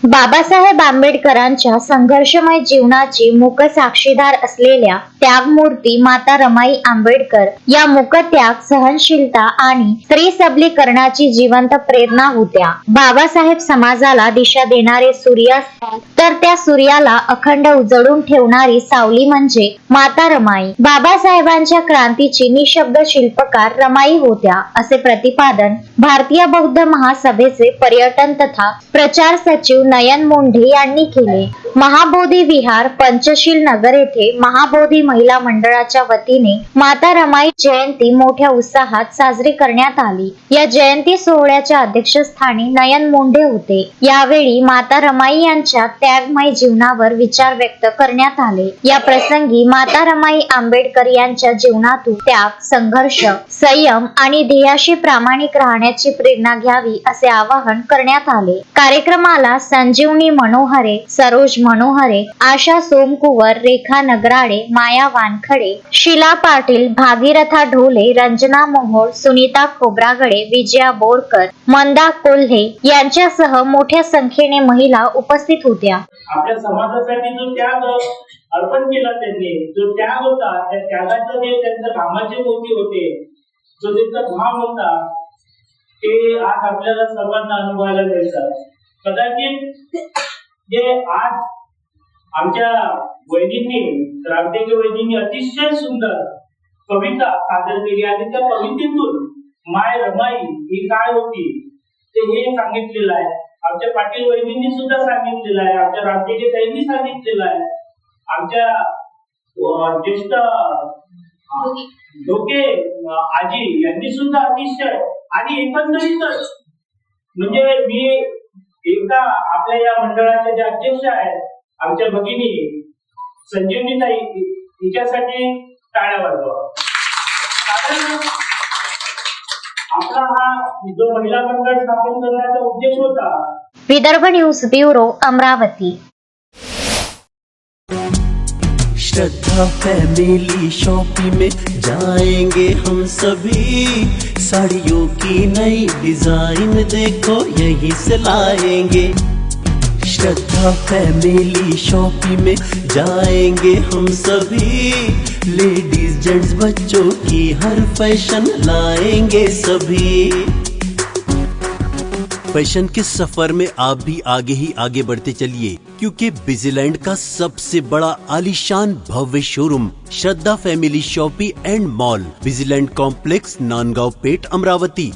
बाबासाहेब आंबेडकरांच्या संघर्षमय जीवनाची मूक साक्षीदार असलेल्या त्यागमूर्ती माता रमाई आंबेडकर या मूकत्याग, सहनशीलता आणि स्त्री सबलीकरणाची जिवंत प्रेरणा होत्या. बाबासाहेब समाजाला दिशा देणारे सूर्य असतात, तर त्या सूर्याला अखंड उजळून ठेवणारी सावली म्हणजे माता रमाई. बाबासाहेबांच्या क्रांतीची निशब्द शिल्पकार रमाई होत्या, असे प्रतिपादन भारतीय बौद्ध महासभेचे पर्यटन तथा प्रचार सचिव नयन मुंढे यांनी केले. महाबोधी विहार, पंचशील नगर येथे महाबोधी महिला मंडळाच्या वतीने माता रमाई जयंती मोठ्या उत्साहात साजरी करण्यात आली. या जयंती सोहळ्याच्या अध्यक्षस्थानी नयन मुंढे होते. यावेळी माता रमाई यांच्या त्यागमय जीवनावर विचार व्यक्त करण्यात आले. या प्रसंगी माता रमाई आंबेडकर यांच्या जीवनातून त्याग, संघर्ष, संयम आणि ध्येयाशी प्रामाणिक राहण्याची प्रेरणा घ्यावी असे आवाहन करण्यात आले. कार्यक्रमाला संजीवनी मनोहरे, सरोज मनोहरे, आशा सोमकुवर, रेखा नगराडे, माया वानखडे, शीला पाटील, भागीरथा ढोले, रंजना मोहोळ, सुनीता खोब्रागडे, विजया बोरकर, मंदा कोल्हे यांच्यासह मोठ्या संख्येने महिला उपस्थित होत्या. आपल्या समाजासाठी जो त्याग अर्पण केला त्यांनी, जो त्याग होता, त्या त्यागाचं जे त्यांच्या कामाचे मोती होते, जो त्यांचा घाम होता, ते आज आपल्याला सर्वांना अनुभवायला मिळतात. कदाचित जे आज आमच्या वैदिनी, रामटेके वैदिनी अतिशय सुंदर कविता सादर केली आणि त्या कवितेतून माय रमाई ही काय होती ते हे सांगितलेलं आहे. आमच्या पाटील वैदिनी सुद्धा सांगितलेलं आहे, आमच्या रामटेके ताईंनी सांगितलेलं आहे, आमच्या ज्येष्ठ ढोके आजी यांनी सुद्धा अतिशय. आणि एकंदरीतच म्हणजे मी एकदा आपल्या या मंडळाच्या ज्या अध्यक्ष आहेत आमच्या भगिनी संजीवनी ताई, हिच्यासाठी टाळ्या वाजवा. कारण आपला हा जो महिला मंडळ स्थापन करण्याचा उद्देश होता. Vidarbha news bureau, Amravati. Shraddha family shopping में जाएंगे हम सभी, साड़ियों की नई डिजाइन देखो यहीं से लाएंगे। श्रद्धा फैमिली शॉपिंग में जाएंगे हम सभी, लेडीज जेंट्स बच्चों की हर फैशन लाएंगे सभी। फैशन के सफर में आप भी आगे ही आगे बढ़ते चलिए, क्योंकि बिजीलैंड का सबसे बड़ा आलीशान भव्य showroom Shraddha family shopping and mall, Busyland complex, Nandgaon Peth, Amravati.